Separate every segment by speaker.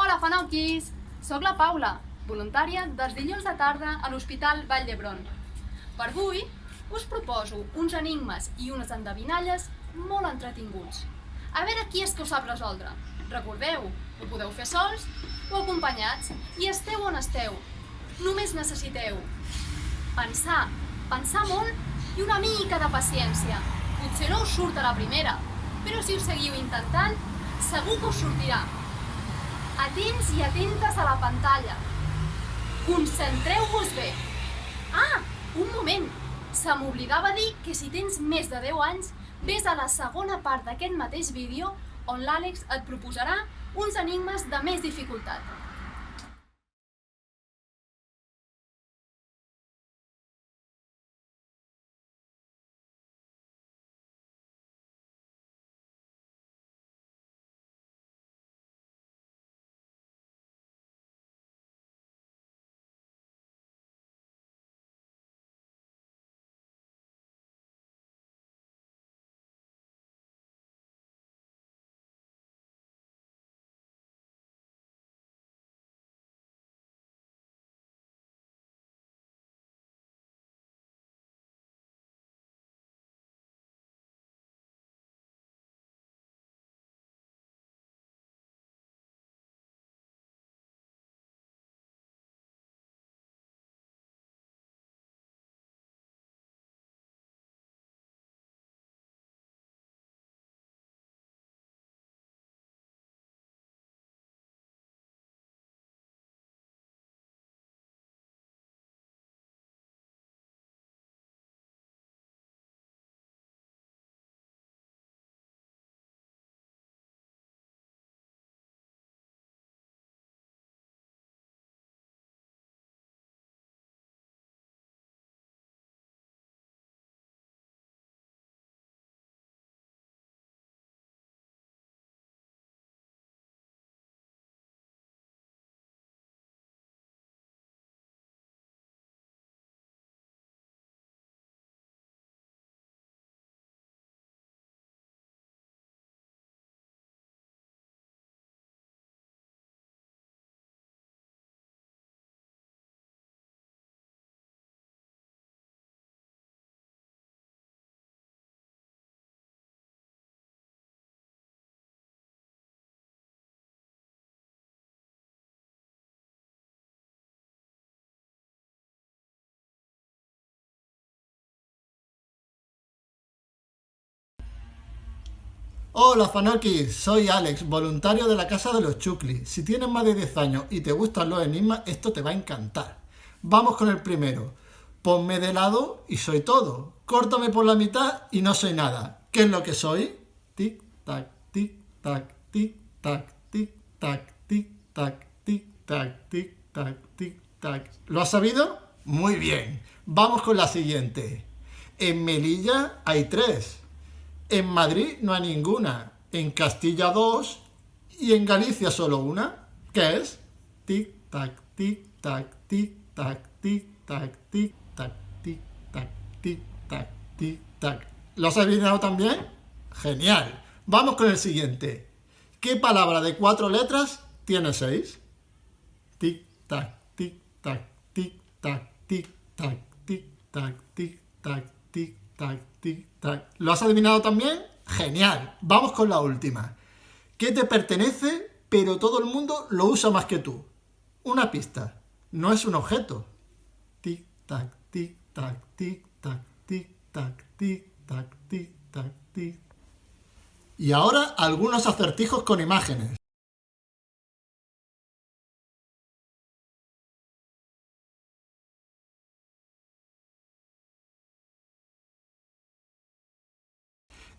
Speaker 1: Hola, fanoquis! Soc la Paula, voluntària dels dilluns de tarda a l'Hospital Vall d'Hebron. Per avui us proposo uns enigmes i unes endevinalles molt entretinguts. A veure qui és que ho sap resoldre. Recordeu, ho podeu fer sols o acompanyats, i esteu on esteu. Només necessiteu pensar molt i una mica de paciència. Potser no us surt a la primera, però si ho seguiu intentant, segur que us sortirà. Atents i atentes a la pantalla. Concentreu-vos bé. Ah, un moment! Se m'oblidava dir que si tens més de 10 anys, ves a la segona part d'aquest mateix vídeo on l'Àlex et proposarà uns enigmes de més dificultat.
Speaker 2: Hola Fanoki, soy Alex, voluntario de la Casa de los Chuclis. Si tienes más de 10 años y te gustan los enigmas, esto te va a encantar. Vamos con el primero. Ponme de lado y soy todo. Córtame por la mitad y no soy nada. ¿Qué es lo que soy? Tic, tac, tic, tac, tic, tac, tic, tac, tic, tac, tic, tac, tic, tac, tic, tac. ¿Lo has sabido? Muy bien. Vamos con la siguiente. En Melilla hay 3. En Madrid no hay ninguna, en Castilla 2 y en Galicia solo una. ¿Qué es? Tic, tac, tic, tac, tic, tac, tic, tac, tic, tac, tic, tac, tic, tac, tic, tac. ¿Lo has adivinado también? ¡Genial! Vamos con el siguiente. ¿Qué palabra de 4 letras tiene 6? Tic, tac, tic, tac, tic, tac, tic, tac, tic, tac, tic, tac, tic, tac, tic, tac. ¿Lo has adivinado también? ¡Genial! Vamos con la última. ¿Qué te pertenece, pero todo el mundo lo usa más que tú? Una pista. No es un objeto. Tic, tac, tic, tac, tic, tac, tic, tac, tic, tac, tic, tac, tic. Y ahora algunos acertijos con imágenes.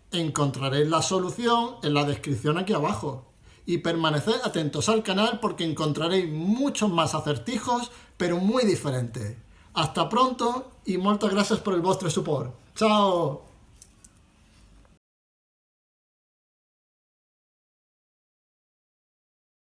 Speaker 2: Encontraréis la solución en la descripción aquí abajo. Y permaneced atentos al canal porque encontraréis muchos más acertijos, pero muy diferentes. Hasta pronto y muchas gracias por el vostre support. ¡Chao!